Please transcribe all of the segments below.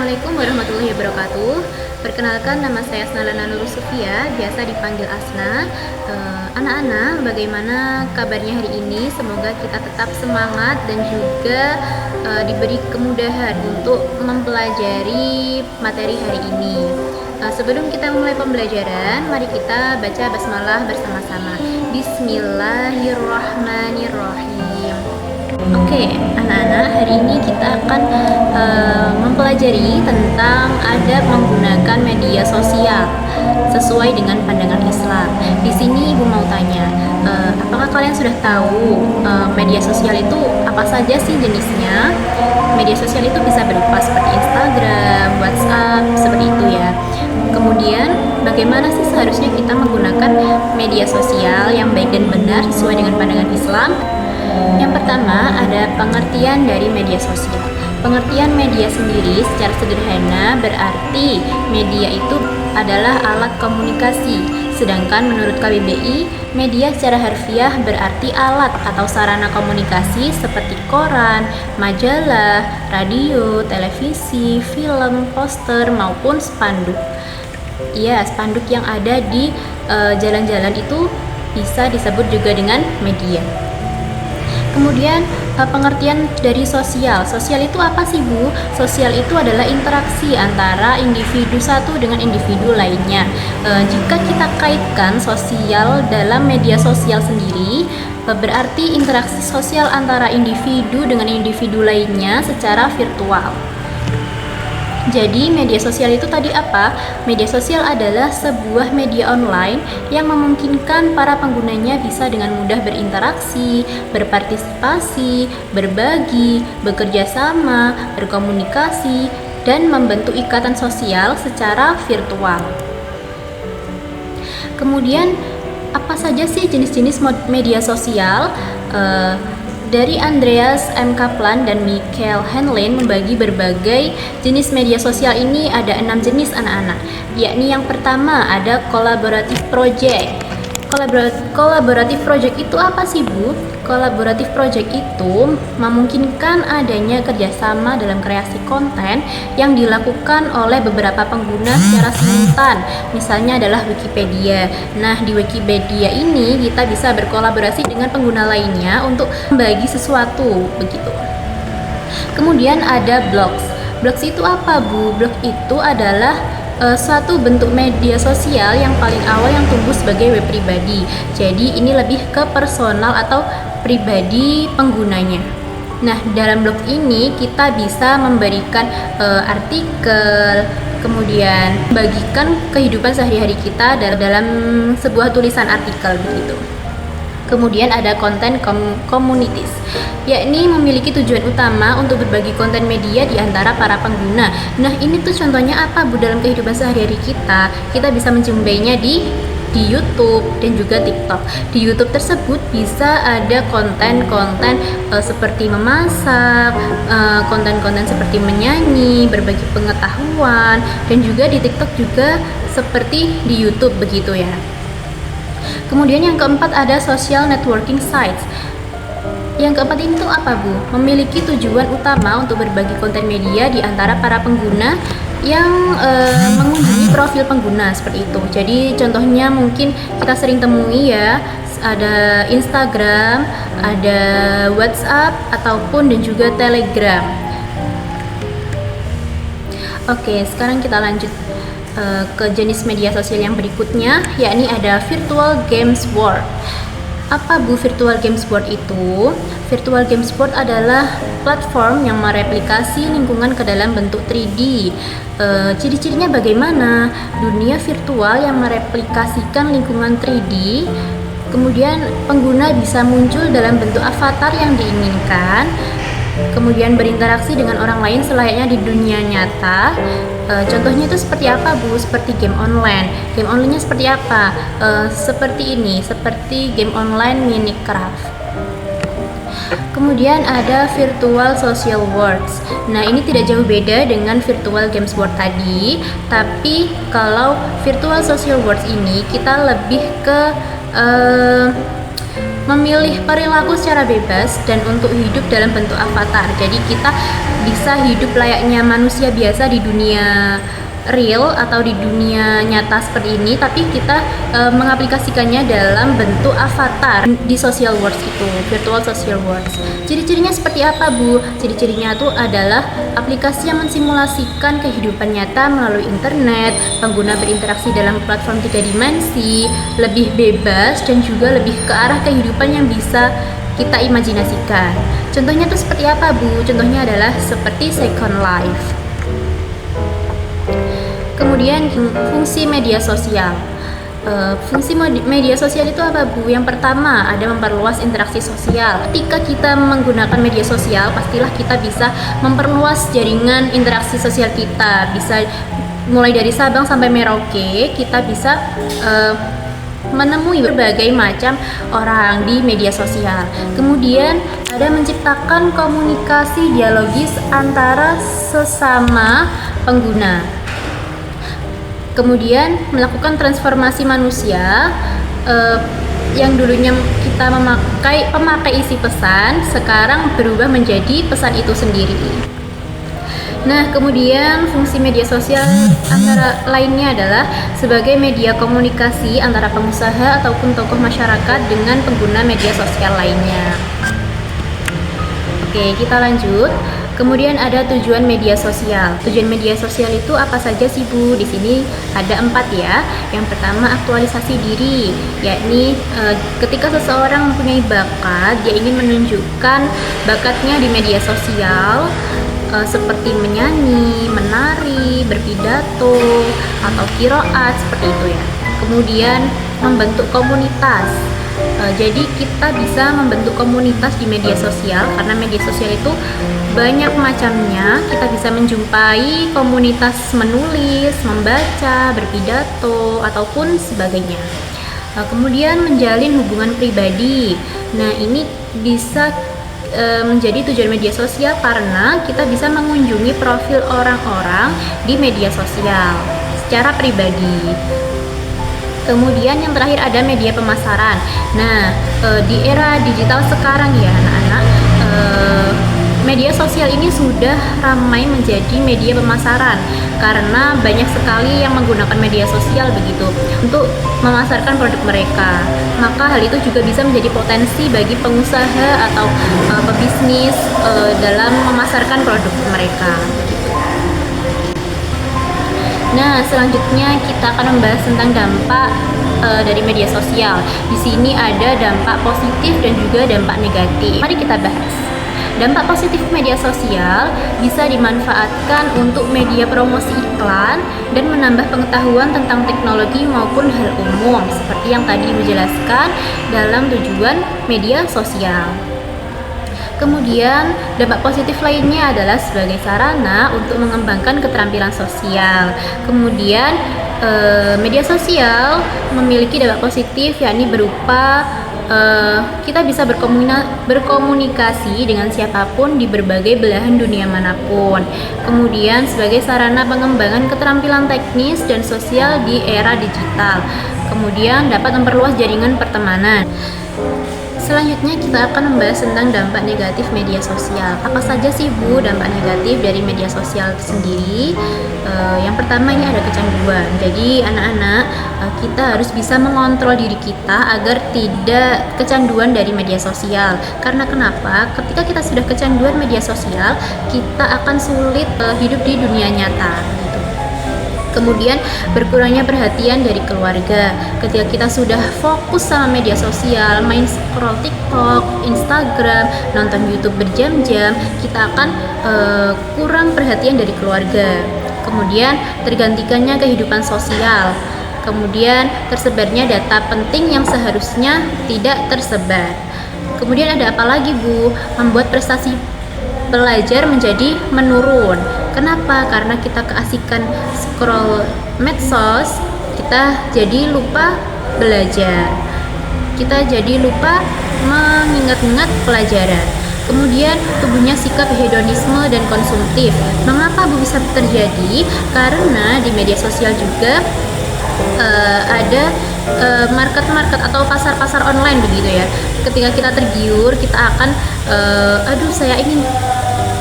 Assalamualaikum warahmatullahi wabarakatuh. Perkenalkan, nama saya Asnalana Nur Sufia, biasa dipanggil Asna. Anak-anak, bagaimana kabarnya hari ini? Semoga kita tetap semangat dan juga diberi kemudahan untuk mempelajari materi hari ini. Sebelum kita mulai pembelajaran, mari kita baca basmalah bersama-sama. Bismillahirrahmanirrahim. Oke, anak-anak, hari ini kita akan mempelajari tentang adab menggunakan media sosial sesuai dengan pandangan Islam. Di sini Ibu mau tanya, apakah kalian sudah tahu media sosial itu apa saja sih jenisnya? Media sosial itu bisa berupa seperti Instagram, WhatsApp, seperti itu ya. Kemudian, bagaimana sih seharusnya kita menggunakan media sosial yang baik dan benar sesuai dengan pandangan Islam? Yang pertama, ada pengertian dari media sosial. Pengertian media sendiri secara sederhana berarti media itu adalah alat komunikasi. Sedangkan menurut KBBI, media secara harfiah berarti alat atau sarana komunikasi seperti koran, majalah, radio, televisi, film, poster, maupun spanduk. Iya, spanduk yang ada di jalan-jalan itu bisa disebut juga dengan media. Kemudian pengertian dari sosial. Sosial itu apa sih, Bu? Sosial itu adalah interaksi antara individu satu dengan individu lainnya. Jika kita kaitkan sosial dalam media sosial sendiri, berarti interaksi sosial antara individu dengan individu lainnya secara virtual. Jadi media sosial itu tadi apa? Media sosial adalah sebuah media online yang memungkinkan para penggunanya bisa dengan mudah berinteraksi, berpartisipasi, berbagi, bekerja sama, berkomunikasi, dan membentuk ikatan sosial secara virtual. Kemudian, apa saja sih jenis-jenis media sosial? Dari Andreas M. Kaplan dan Michael Hanlon membagi berbagai jenis media sosial ini ada 6 jenis anak-anak, yakni yang pertama ada collaborative project. Collaborative project itu apa sih, Bu? Collaborative project itu memungkinkan adanya kerjasama dalam kreasi konten yang dilakukan oleh beberapa pengguna secara simultan. Misalnya adalah Wikipedia. Nah, di Wikipedia ini kita bisa berkolaborasi dengan pengguna lainnya untuk membagi sesuatu, begitu. Kemudian ada blogs. Blogs itu apa, Bu? Blog itu adalah suatu bentuk media sosial yang paling awal yang tumbuh sebagai web pribadi. Jadi ini lebih ke personal atau pribadi penggunanya. Nah, dalam blog ini kita bisa memberikan artikel, kemudian bagikan kehidupan sehari-hari kita dalam sebuah tulisan artikel begitu. Kemudian ada konten communities, yakni memiliki tujuan utama untuk berbagi konten media di antara para pengguna. Nah, ini tuh contohnya apa, Bu, dalam kehidupan sehari-hari kita? Kita bisa menjumpainya di YouTube dan juga TikTok. Di YouTube tersebut bisa ada konten-konten seperti memasak, konten-konten seperti menyanyi, berbagi pengetahuan, dan juga di TikTok juga seperti di YouTube begitu ya. Kemudian yang keempat ada social networking sites. Yang keempat ini tuh apa, Bu? Memiliki tujuan utama untuk berbagi konten media di antara para pengguna yang mengunjungi profil pengguna seperti itu. Jadi contohnya mungkin kita sering temui ya, ada Instagram, ada WhatsApp ataupun dan juga Telegram. Oke, sekarang kita lanjut ke jenis media sosial yang berikutnya, yakni ada virtual games world. Apa, Bu, virtual games world itu? Virtual games world adalah platform yang mereplikasi lingkungan ke dalam bentuk 3D. Ciri-cirinya bagaimana? Dunia virtual yang mereplikasikan lingkungan 3D. Kemudian pengguna bisa muncul dalam bentuk avatar yang diinginkan. Kemudian berinteraksi dengan orang lain selayaknya di dunia nyata. Contohnya itu seperti apa, Bu? Seperti game online. Game online-nya seperti apa? Seperti ini, seperti game online Minecraft. Kemudian ada virtual social worlds. Nah, ini tidak jauh beda dengan virtual games world tadi, tapi kalau virtual social worlds ini kita lebih ke memilih perilaku secara bebas dan untuk hidup dalam bentuk avatar. Jadi kita bisa hidup layaknya manusia biasa di dunia real atau di dunia nyata seperti ini, tapi kita mengaplikasikannya dalam bentuk avatar di social worlds itu, virtual social worlds. Ciri-cirinya seperti apa, Bu? Ciri-cirinya itu adalah aplikasi yang mensimulasikan kehidupan nyata melalui internet, pengguna berinteraksi dalam platform 3 dimensi, lebih bebas dan juga lebih ke arah kehidupan yang bisa kita imajinasikan. Contohnya itu seperti apa, Bu? Contohnya adalah seperti Second Life. Kemudian fungsi media sosial. Fungsi media sosial itu apa, Bu? Yang pertama ada memperluas interaksi sosial. Ketika kita menggunakan media sosial, pastilah kita bisa memperluas jaringan interaksi sosial kita. Bisa mulai dari Sabang sampai Merauke, kita bisa menemui berbagai macam orang di media sosial. Kemudian ada menciptakan komunikasi dialogis antara sesama pengguna. Kemudian melakukan transformasi manusia yang dulunya kita pemakai isi pesan, sekarang berubah menjadi pesan itu sendiri. Nah, kemudian fungsi media sosial antara lainnya adalah sebagai media komunikasi antara pengusaha ataupun tokoh masyarakat dengan pengguna media sosial lainnya. Oke, kita lanjut. Kemudian ada tujuan media sosial. Tujuan media sosial itu apa saja sih, Bu? Di sini ada 4 ya. Yang pertama aktualisasi diri, yakni ketika seseorang mempunyai bakat, dia ingin menunjukkan bakatnya di media sosial, seperti menyanyi, menari, berpidato, atau qiraat seperti itu ya. Kemudian membentuk komunitas. Jadi kita bisa membentuk komunitas di media sosial karena media sosial itu banyak macamnya. Kita bisa menjumpai komunitas menulis, membaca, berpidato, ataupun sebagainya. Kemudian menjalin hubungan pribadi. Nah, ini bisa menjadi tujuan media sosial karena kita bisa mengunjungi profil orang-orang di media sosial secara pribadi. Kemudian yang terakhir ada media pemasaran. Nah, di era digital sekarang ya anak-anak, media sosial ini sudah ramai menjadi media pemasaran karena banyak sekali yang menggunakan media sosial begitu untuk memasarkan produk mereka. Maka hal itu juga bisa menjadi potensi bagi pengusaha atau pebisnis dalam memasarkan produk mereka. Nah, selanjutnya kita akan membahas tentang dampak dari media sosial. Di sini ada dampak positif dan juga dampak negatif. Mari kita bahas. Dampak positif media sosial bisa dimanfaatkan untuk media promosi iklan dan menambah pengetahuan tentang teknologi maupun hal umum seperti yang tadi Ibu jelaskan dalam tujuan media sosial. Kemudian dampak positif lainnya adalah sebagai sarana untuk mengembangkan keterampilan sosial. Kemudian media sosial memiliki dampak positif yakni berupa kita bisa berkomunikasi dengan siapapun di berbagai belahan dunia manapun. Kemudian sebagai sarana pengembangan keterampilan teknis dan sosial di era digital. Kemudian dapat memperluas jaringan pertemanan. Selanjutnya kita akan membahas tentang dampak negatif media sosial. Apa saja sih, Bu, dampak negatif dari media sosial itu sendiri? Yang pertama ini ada kecanduan. Jadi anak-anak, kita harus bisa mengontrol diri kita agar tidak kecanduan dari media sosial. Karena kenapa? Ketika kita sudah kecanduan media sosial, kita akan sulit hidup di dunia nyata. Kemudian berkurangnya perhatian dari keluarga. Ketika kita sudah fokus sama media sosial, main scroll TikTok, Instagram, nonton YouTube berjam-jam, kita akan kurang perhatian dari keluarga. Kemudian tergantikannya kehidupan sosial. Kemudian tersebarnya data penting yang seharusnya tidak tersebar. Kemudian ada apa lagi, Bu? Membuat prestasi belajar menjadi menurun. Kenapa? Karena kita keasikan scroll medsos, kita jadi lupa belajar. Kita jadi lupa mengingat-ingat pelajaran. Kemudian tubuhnya sikap hedonisme dan konsumtif. Mengapa bisa terjadi? Karena di media sosial juga ada market-market atau pasar-pasar online begitu ya. Ketika kita tergiur, kita akan aduh saya ingin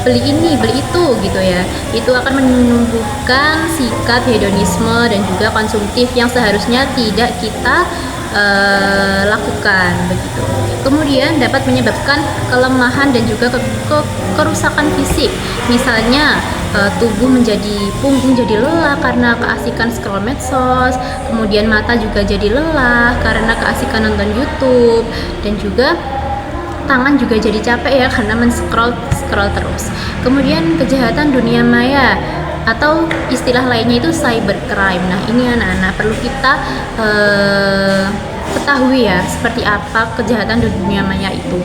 beli ini, beli itu gitu ya. Itu akan menumbuhkan sikap hedonisme dan juga konsumtif yang seharusnya tidak kita lakukan begitu. Kemudian dapat menyebabkan kelemahan dan juga kerusakan fisik. Misalnya punggung jadi lelah karena keasikan scroll medsos, kemudian mata juga jadi lelah karena keasikan nonton YouTube, dan juga tangan juga jadi capek ya karena scroll terus. Kemudian kejahatan dunia maya atau istilah lainnya itu cybercrime. Nah, ini anak-anak perlu kita ketahui ya seperti apa kejahatan dunia maya itu.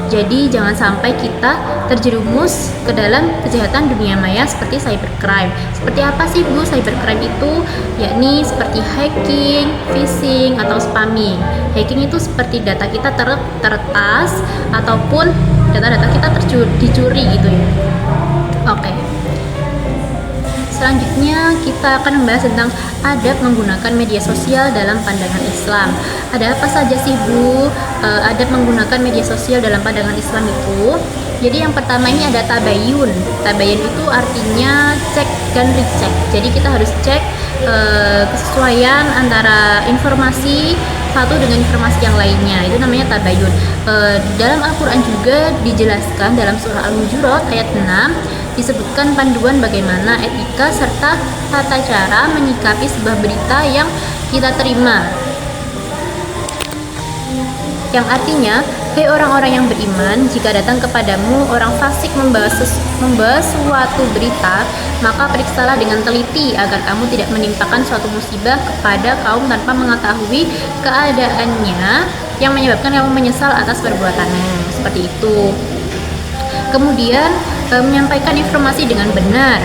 Jadi jangan sampai kita terjerumus ke dalam kejahatan dunia maya seperti cybercrime. Seperti apa sih Bu cybercrime itu? Yakni seperti hacking, phishing, atau spamming. Hacking itu seperti data kita teretas ataupun data-data kita dicuri gitu ya. Oke. Selanjutnya kita akan membahas tentang adab menggunakan media sosial dalam pandangan Islam. Ada apa saja sih Bu adab menggunakan media sosial dalam pandangan Islam itu? Jadi yang pertama ini ada tabayun. Tabayun itu artinya cek dan recheck. Jadi kita harus cek kesesuaian antara informasi satu dengan informasi yang lainnya. Itu namanya tabayun. Dalam Al-Quran juga dijelaskan dalam surah Al-Hujurat ayat 6 disebutkan panduan bagaimana etika serta tata cara menyikapi sebuah berita yang kita terima. Yang artinya, hei orang-orang yang beriman, jika datang kepadamu orang fasik membawa suatu berita, maka periksalah dengan teliti agar kamu tidak menimpakan suatu musibah kepada kaum tanpa mengetahui keadaannya yang menyebabkan kamu menyesal atas perbuatanmu. Seperti itu. Kemudian menyampaikan informasi dengan benar.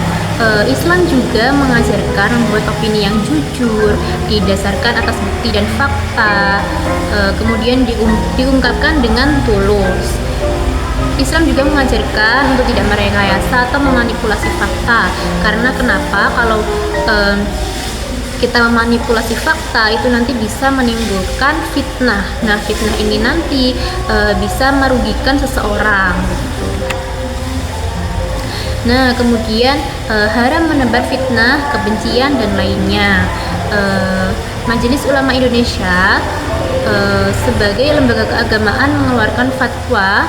Islam juga mengajarkan membuat opini yang jujur, didasarkan atas bukti dan fakta, kemudian diungkapkan dengan tulus. Islam juga mengajarkan untuk tidak merekayasa atau memanipulasi fakta. Karena kenapa? Kalau kita memanipulasi fakta itu nanti bisa menimbulkan fitnah. Nah, fitnah ini nanti bisa merugikan seseorang. Nah, kemudian haram menebar fitnah, kebencian, dan lainnya. Majelis Ulama Indonesia sebagai lembaga keagamaan mengeluarkan fatwa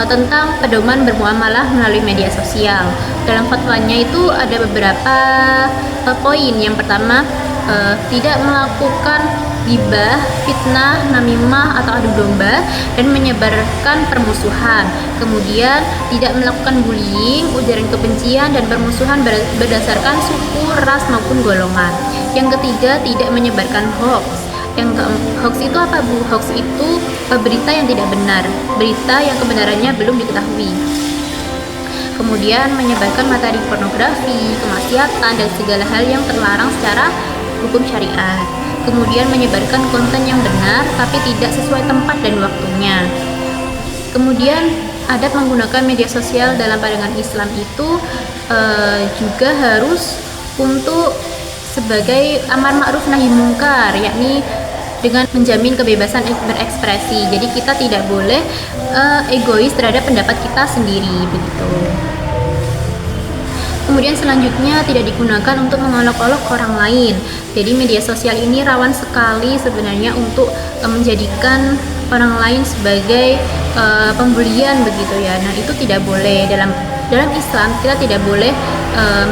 tentang pedoman bermuamalah melalui media sosial. Dalam fatwanya itu ada beberapa poin. Yang pertama, tidak melakukan ghibah, fitnah, namimah atau adu domba dan menyebarkan permusuhan. Kemudian tidak melakukan bullying, ujaran kebencian dan permusuhan berdasarkan suku, ras maupun golongan. Yang ketiga, tidak menyebarkan hoax. Hoax itu apa Bu? Hoax itu berita yang tidak benar, berita yang kebenarannya belum diketahui. Kemudian menyebarkan materi pornografi, kemaksiatan dan segala hal yang terlarang secara hukum syariat. Kemudian menyebarkan konten yang benar tapi tidak sesuai tempat dan waktunya. Kemudian adab menggunakan media sosial dalam pandangan Islam itu juga harus untuk sebagai amar ma'ruf nahi mungkar, yakni dengan menjamin kebebasan berekspresi. Jadi kita tidak boleh egois terhadap pendapat kita sendiri begitu. Kemudian selanjutnya tidak digunakan untuk mengolok-olok orang lain. Jadi media sosial ini rawan sekali sebenarnya untuk menjadikan orang lain sebagai pembulian begitu ya. Nah, itu tidak boleh. Dalam Islam kita tidak boleh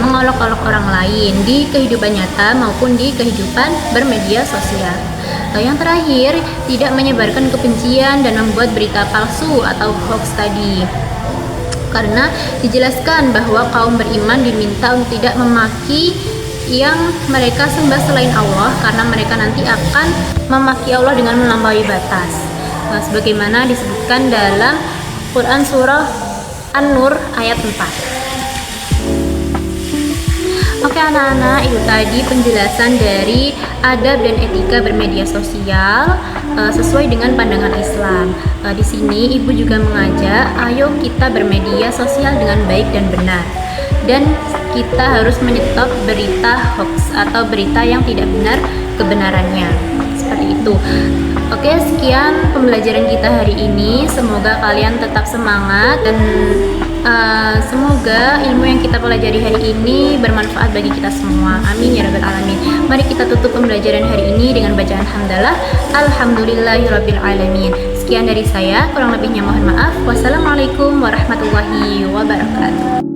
mengolok-olok orang lain di kehidupan nyata maupun di kehidupan bermedia sosial. Yang terakhir, tidak menyebarkan kebencian dan membuat berita palsu atau hoax tadi. Karena dijelaskan bahwa kaum beriman diminta untuk tidak memaki yang mereka sembah selain Allah, karena mereka nanti akan memaki Allah dengan melampaui batas. Sebagaimana disebutkan dalam Quran surah An-Nur ayat 4. Oke anak-anak, itu tadi penjelasan dari adab dan etika bermedia sosial sesuai dengan pandangan Islam. Di sini Ibu juga mengajak, ayo kita bermedia sosial dengan baik dan benar. dan kita harus menyetop berita hoax atau berita yang tidak benar kebenarannya. Seperti itu. Oke, sekian pembelajaran kita hari ini. Semoga kalian tetap semangat dan semoga ilmu yang kita pelajari hari ini bermanfaat bagi kita semua. Amin ya rabbal alamin. Mari kita tutup pembelajaran hari ini dengan bacaan hamdalah. Alhamdulillahirabbil alamin. Sekian dari saya, kurang lebihnya mohon maaf. Wassalamualaikum warahmatullahi wabarakatuh.